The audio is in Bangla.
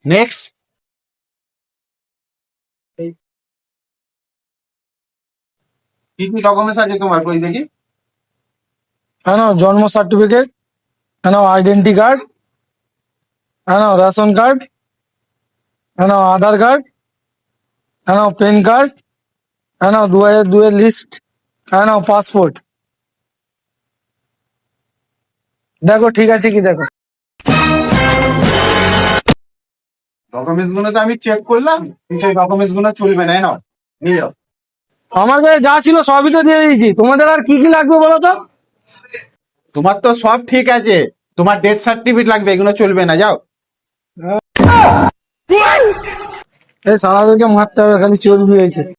নেক্সট। কি কি ডকুমেন্টস আছে তোমার, কই দেখি। है ना जन्म सर्टिफिकेट, है ना आइडेंटी कार्ड, है ना राशन कार्ड, है ना आधार कार्ड, है ना पैन कार्ड, है ना 2002 लिस्ट, है ना पासपोर्ट। देखो ठीक আছে কি দেখো। ডকুমেন্টস গুলো তো আমি চেক করলাম, কিন্তু এই ডকুমেন্টস গুলো চলবে না, নাও নিয়ে যাও। আমার কাছে যা ছিল সবই তো দিয়ে দিয়েছি, তোমাদের আর কি কি লাগবে বলো তো। তোমার তো সব ঠিক আছে, তোমার ডেথ সার্টিফিকেট লাগবে, এগুলো চলবে না, যাও। এই সারাদেরকে মারতে হবে, খালি চর্বি হয়েছে।